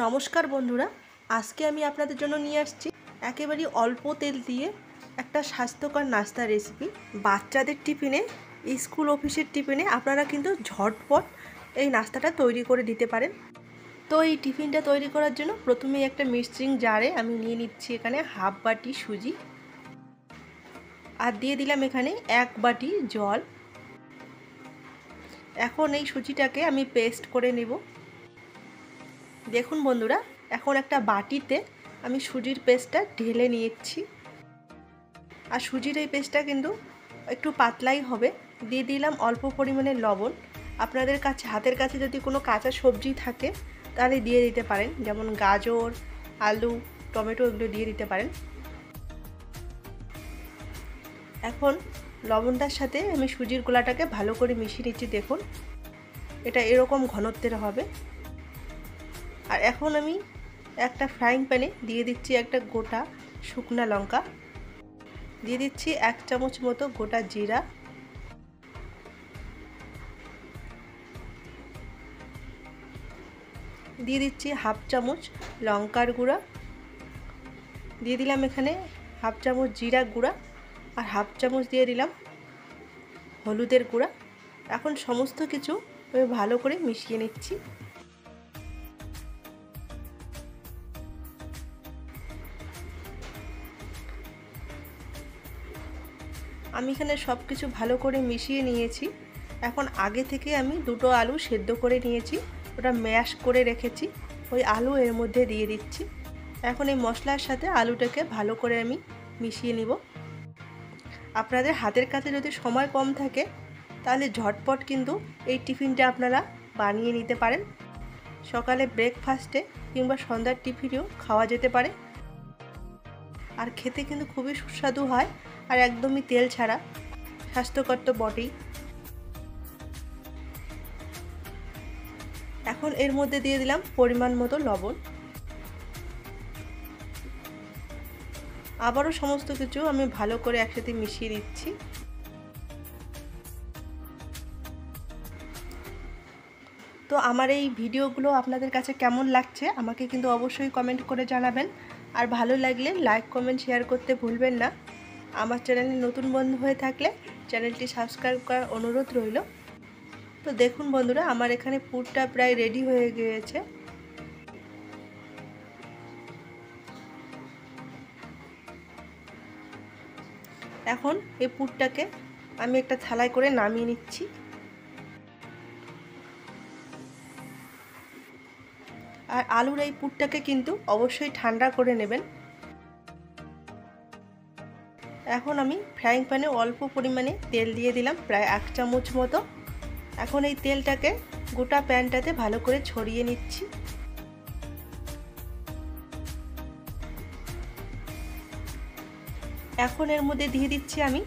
নমস্কার বন্ধুরা, আজকে আমি আপনাদের জন্য নিয়ে আসছি একেবারে অল্প তেল দিয়ে একটা স্বাস্থ্যকর নাস্তার রেসিপি। বাচ্চাদের টিফিনে, স্কুল অফিসের টিফিনে আপনারা কিন্তু ঝটপট এই নাস্তাটা তৈরি করে দিতে পারেন। তো এই টিফিনটা তৈরি করার জন্য প্রথমেই একটা মিক্সিং জারে আমি নিয়ে নিচ্ছি এখানে হাফ বাটি সুজি, আর দিয়ে দিলাম এখানে 1 বাটি জল। এখন এই সুজিটাকে আমি পেস্ট করে নেব। দেখুন বন্ধুরা, এখন একটা বাটিতে আমি সুজির পেস্টটা ঢেলে নিয়েছি, আর সুজির এই পেস্টটা কিন্তু একটু পাতলাই হবে। দিয়ে দিলাম অল্প পরিমাণে লবণ। আপনাদের কাছে হাতের কাছে যদি কোনো কাঁচা সবজি থাকে তাহলে দিয়ে দিতে পারেন, যেমন গাজর, আলু, টমেটো এগুলো দিয়ে দিতে পারেন। এখন লবণটার সাথে আমি সুজির গোলাটাকে ভালো করে মিশিয়ে নিচ্ছি। দেখুন, এটা এরকম ঘনত্বের হবে। আর এখন আমি একটা ফ্রাইং প্যানে দিয়ে দিচ্ছি একটা গোটা শুকনা লঙ্কা, দিয়ে দিচ্ছি 1 চামচ মতো গোটা জিরা, দিয়ে দিচ্ছি হাফ চামচ লঙ্কার গুঁড়া, দিয়ে দিলাম এখানে হাফ চামচ জিরা গুঁড়া, আর হাফ চামচ দিয়ে দিলাম হলুদের গুঁড়া। এখন সমস্ত কিছু আমি ভালো করে মিশিয়ে নিচ্ছি। আমি এখানে সব কিছু ভালো করে মিশিয়ে নিয়েছি। এখন আগে থেকে আমি 2টো আলু সেদ্ধ করে নিয়েছি, ওটা ম্যাশ করে রেখেছি, ওই আলু এর মধ্যে দিয়ে দিচ্ছি। এখন এই মশলার সাথে আলুটাকে ভালো করে আমি মিশিয়ে নিব। আপনাদের হাতের কাছে যদি সময় কম থাকে তাহলে ঝটপট কিন্তু এই টিফিনটা আপনারা বানিয়ে নিতে পারেন। সকালে ব্রেকফাস্টে কিংবা সন্ধ্যার টিফিনেও খাওয়া যেতে পারে, আর খেতে কিন্তু খুবই সুস্বাদু হয়, আর একদমই তেল ছাড়া, স্বাস্থ্যকর তো বটেই। এখন এর মধ্যে দিয়ে দিলাম পরিমাণ মতো লবণ। আবারও সমস্ত কিছু আমি ভালো করে একসাথে মিশিয়ে দিচ্ছি। তো আমার এই ভিডিওগুলো আপনাদের কাছে কেমন লাগছে আমাকে কিন্তু অবশ্যই কমেন্ট করে জানাবেন, আর ভালো লাগলে লাইক, কমেন্ট, শেয়ার করতে ভুলবেন না। আমার চ্যানেলে নতুন বন্ধু হয়ে থাকলে চ্যানেলটি সাবস্ক্রাইব করার অনুরোধ রইল। তো দেখুন বন্ধুরা, আমার এখানে পুরটা প্রায় রেডি হয়ে গিয়েছে। এখন এই পুরটাকে আমি একটা থালায় করে নামিয়ে নিচ্ছি। আর আলুর এই পুরটাকে কিন্তু অবশ্যই ঠান্ডা করে নেবেন। এখন আমি ফ্রাইং প্যানে অল্প পরিমাণে তেল দিয়ে দিলাম, প্রায় 1 চামচ মতো। এখন এই তেলটাকে গোটা প্যানটাতে ভালো করে ছড়িয়ে নিচ্ছি। এখন এর মধ্যে দিয়ে দিচ্ছি আমি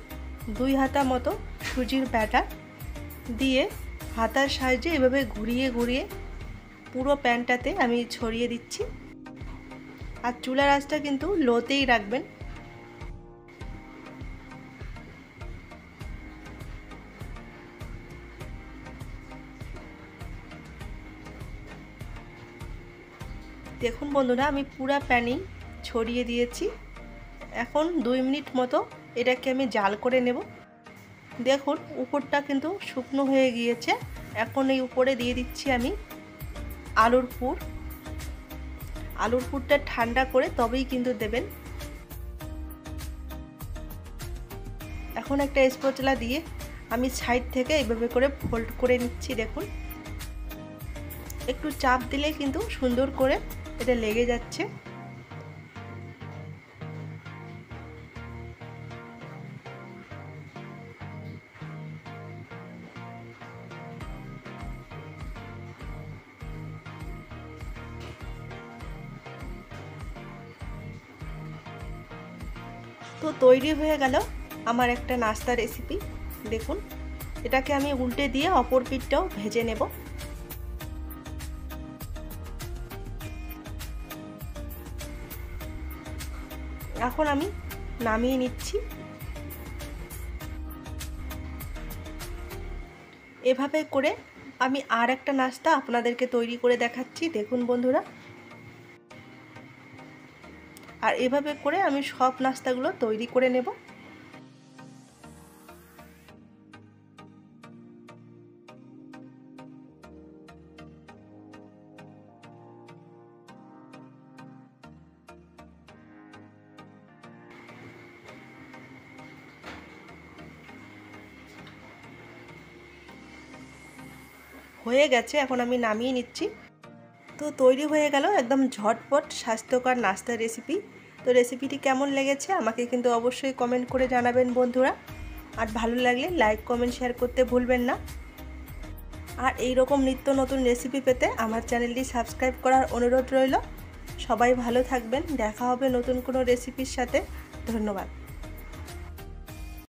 2 হাতা মতো সুজির ব্যাটার, দিয়ে হাতার সাহায্যে এভাবে ঘুরিয়ে ঘুরিয়ে পুরো প্যানটাতে আমি ছড়িয়ে দিচ্ছি। আর চুলার আঁচটা কিন্তু লোতেই রাখবেন। দেখুন বন্ধুরা, আমি পুরো প্যানেই ছড়িয়ে দিয়েছি। এখন 2 মিনিট মতো এটাকে আমি জাল করে নেব। দেখুন উপরটা কিন্তু শুকনো হয়ে গিয়েছে। এখন এই উপরে দিয়ে দিচ্ছি আমি আলুর পুর। আলুর পুরটা ঠান্ডা করে তবেই কিন্তু দেবেন। এখন একটা স্প্যাচুলা দিয়ে আমি সাইড থেকে এইভাবে করে ফোল্ড করে নিচ্ছি। দেখুন, একটু চাপ দিলে কিন্তু সুন্দর করে এটা লেগে যাচ্ছে। তো তৈরি হয়ে গেল আমার একটা নাস্তা রেসিপি। দেখুন, এটাকে আমি উল্টে দিয়ে অপর পিঠটাও ভেজে নেব। এখন আমি নামিয়ে নিচ্ছি। এভাবে করে আমি আর একটা নাস্তা আপনাদেরকে তৈরি করে দেখাচ্ছি। দেখুন বন্ধুরা, আর এভাবে করে আমি সব নাস্তাগুলো তৈরি করে নেব। হয়ে গেছে, এখন আমি নামিয়ে নিচ্ছি। তো তৈরি হয়ে গেল একদম ঝটপট স্বাস্থ্যকর নাস্তার রেসিপি। তো রেসিপিটি কেমন লেগেছে আমাকে কিন্তু অবশ্যই কমেন্ট করে জানাবেন বন্ধুরা। আর ভালো লাগলে লাইক কমেন্ট শেয়ার করতে ভুলবেন না। আর এই রকম নিত্য নতুন রেসিপি পেতে আমার চ্যানেলটি সাবস্ক্রাইব করার অনুরোধ রইল। সবাই ভালো থাকবেন, দেখা হবে নতুন কোনো রেসিপির সাথে। ধন্যবাদ।